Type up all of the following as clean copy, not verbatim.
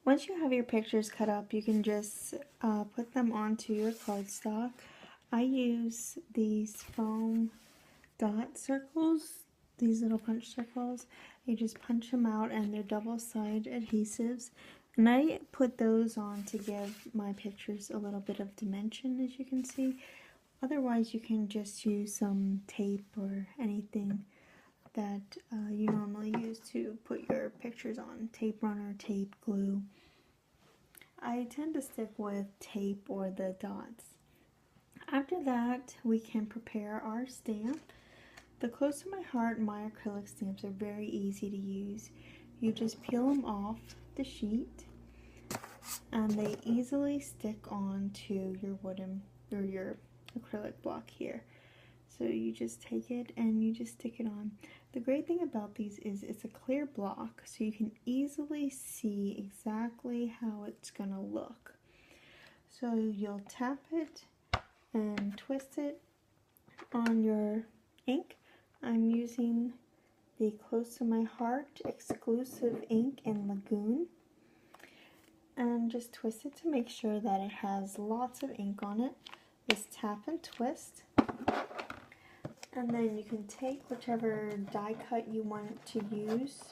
Once you have your pictures cut up, you can just put them onto your cardstock. I use these foam dot circles, these little punch circles. You just punch them out, and they're double-sided adhesives. And I put those on to give my pictures a little bit of dimension, as you can see. Otherwise, you can just use some tape or anything that you normally use to put your pictures on. Tape runner, tape, glue. I tend to stick with tape or the dots. After that, we can prepare our stamp. The Close to My Heart my acrylic stamps are very easy to use. You just peel them off the sheet, and they easily stick onto your wooden or your acrylic block here. So you just take it and you just stick it on. The great thing about these is it's a clear block, so you can easily see exactly how it's gonna look. So you'll tap it and twist it on your ink. I'm using the Close to My Heart exclusive ink in Lagoon. And just twist it to make sure that it has lots of ink on it. Just tap and twist. And then you can take whichever die cut you want to use.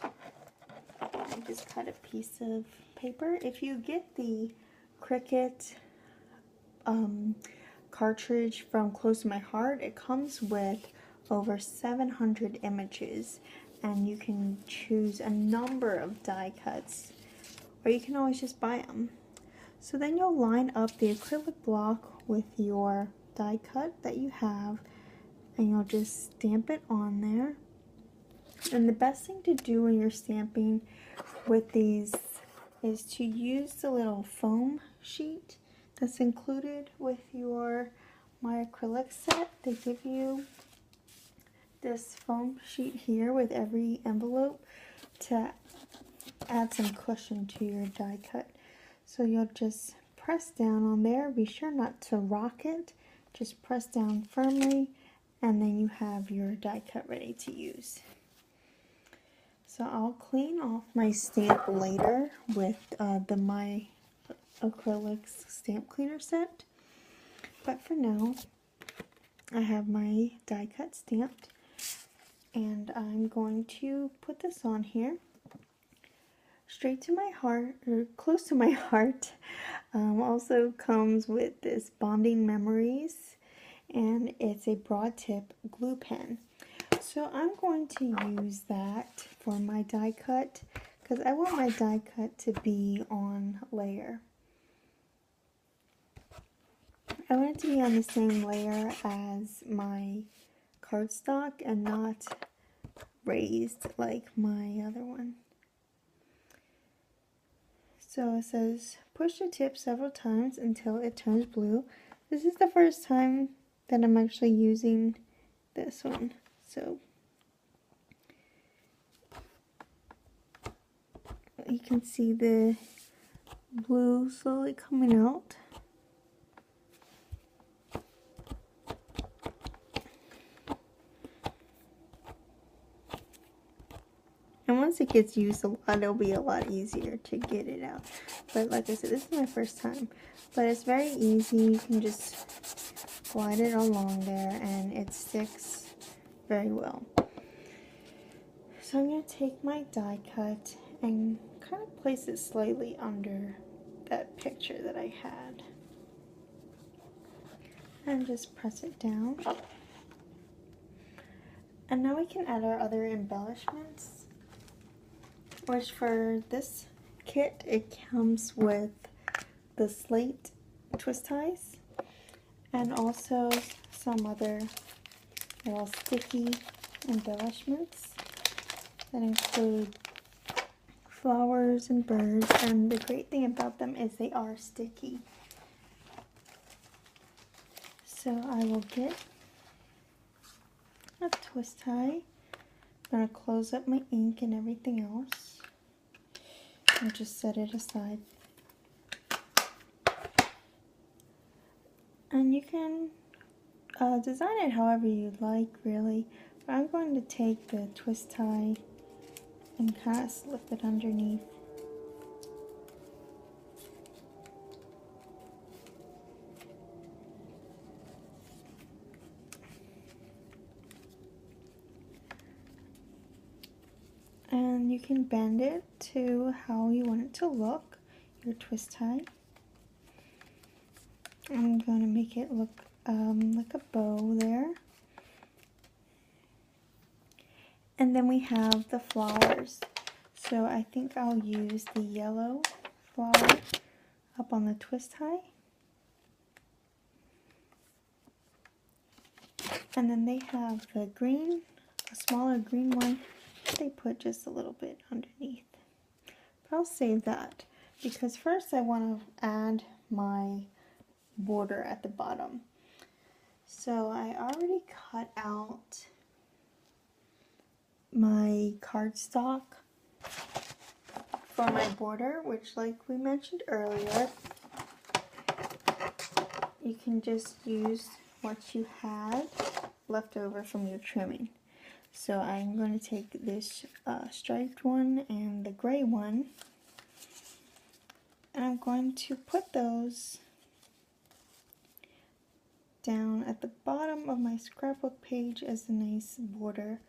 And just cut a piece of paper. If you get the Cricut cartridge from Close to My Heart, it comes with over 700 images, and you can choose a number of die cuts, or you can always just buy them. So then you'll line up the acrylic block with your die cut that you have, and you'll just stamp it on there. And the best thing to do when you're stamping with these is to use the little foam sheet that's included with your My Acrylic set. They give you this foam sheet here with every envelope to add some cushion to your die cut. So you'll just press down on there. Be sure not to rock it. Just press down firmly, and then you have your die cut ready to use. So I'll clean off my stamp later with the My Acrylics stamp cleaner set. But for now, I have my die cut stamped, and I'm going to put this on here. Straight to My Heart, or Close to My Heart, also comes with this Bonding Memories, and it's a broad tip glue pen. So I'm going to use that for my die cut, because I want my die cut to be on layer. I want it to be on the same layer as my cardstock and not raised like my other one. So it says, push the tip several times until it turns blue. This is the first time that I'm actually using this one. So you can see the blue slowly coming out. And once it gets used a lot, it'll be a lot easier to get it out. But like I said, this is my first time. But it's very easy. You can just glide it along there, and it sticks very well. So I'm going to take my die cut and kind of place it slightly under that picture that I had. And just press it down. And now we can add our other embellishments, which for this kit, it comes with the slate twist ties and also some other little sticky embellishments that include flowers and birds, and the great thing about them is they are sticky. So I will get a twist tie. I'm going to close up my ink and everything else and just set it aside. And you can design it however you'd like, really. But I'm going to take the twist tie and kind of slip it underneath. you can bend it to how you want it to look, your twist tie. I'm going to make it look like a bow there. And then we have the flowers. So I think I'll use the yellow flower up on the twist tie. And then they have the green, a smaller green one, they put just a little bit underneath. But I'll save that because first I want to add my border at the bottom. So I already cut out my cardstock for my border, which, like we mentioned earlier, you can just use what you had left over from your trimming. So I'm going to take this striped one and the gray one, and I'm going to put those down at the bottom of my scrapbook page as a nice border.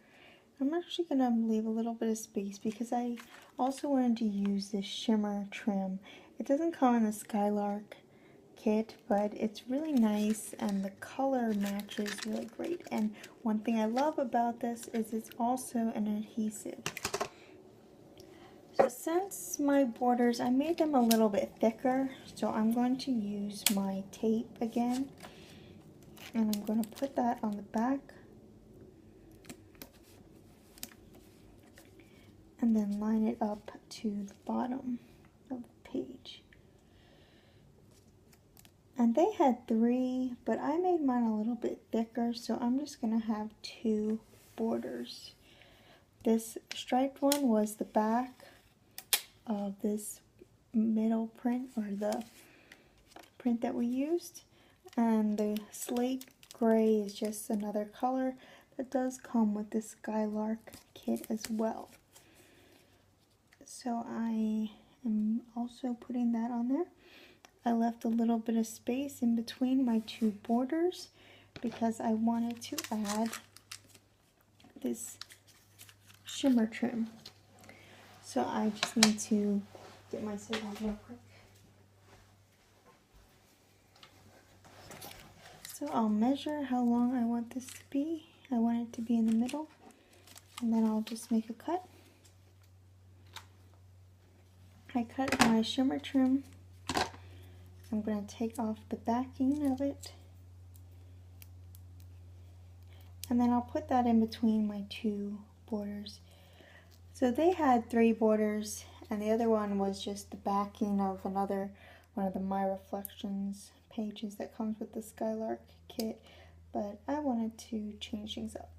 I'm actually going to leave a little bit of space because I also wanted to use this shimmer trim. It doesn't come in the Skylark kit, but it's really nice and the color matches really great. And one thing I love about this is it's also an adhesive. So since my borders, I made them a little bit thicker, so I'm going to use my tape again, and I'm going to put that on the back and then line it up to the bottom of the page. And they had 3, but I made mine a little bit thicker, so I'm just going to have 2 borders. This striped one was the back of this middle print, or the print that we used, and the slate gray is just another color that does come with the Skylark kit as well. So I am also putting that on there. I left a little bit of space in between my 2 borders because I wanted to add this shimmer trim. So I just need to get my scissors real quick. So I'll measure how long I want this to be. I want it to be in the middle, and then I'll just make a cut. I cut my shimmer trim. I'm going to take off the backing of it, and then I'll put that in between my 2 borders. So they had 3 borders, and the other one was just the backing of another one of the My Reflections pages that comes with the Skylark kit, but I wanted to change things up.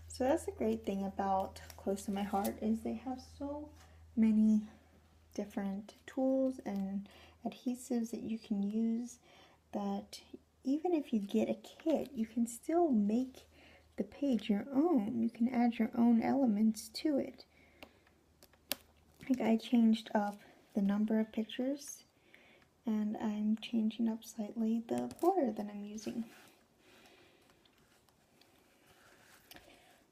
So that's the great thing about Close to My Heart, is they have so many different tools and adhesives that you can use, that even if you get a kit, you can still make the page your own. You can add your own elements to it. Like I changed up the number of pictures, and I'm changing up slightly the border that I'm using.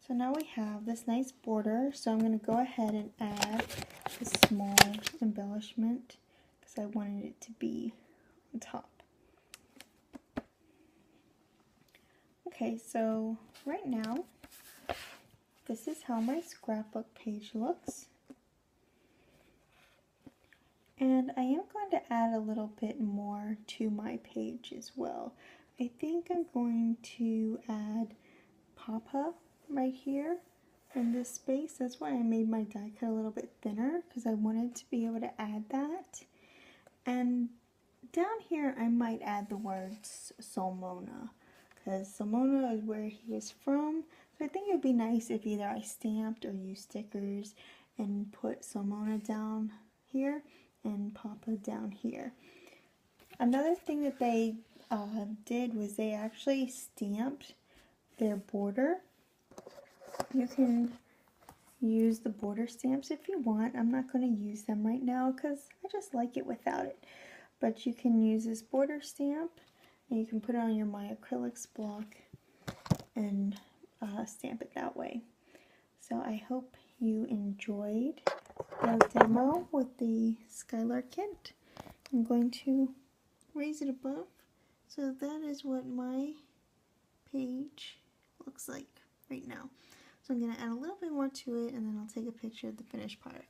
So now we have this nice border, so I'm going to go ahead and add a small embellishment because I wanted it to be on top. Okay, so right now, this is how my scrapbook page looks. And I am going to add a little bit more to my page as well. I think I'm going to add Papa right here in this space. That's why I made my die cut a little bit thinner, because I wanted to be able to add that. And down here I might add the words Salmona, because Salmona is where he is from. So I think it would be nice if either I stamped or used stickers and put Salmona down here and Papa down here. Another thing that they did was they actually stamped their border. You can use the border stamps if you want. I'm not going to use them right now because I just like it without it. But you can use this border stamp, and you can put it on your My Acrylics block and stamp it that way. So I hope you enjoyed the demo with the Skylark kit. I'm going to raise it above. So that is what my page looks like right now. So I'm going to add a little bit more to it, and then I'll take a picture of the finished product.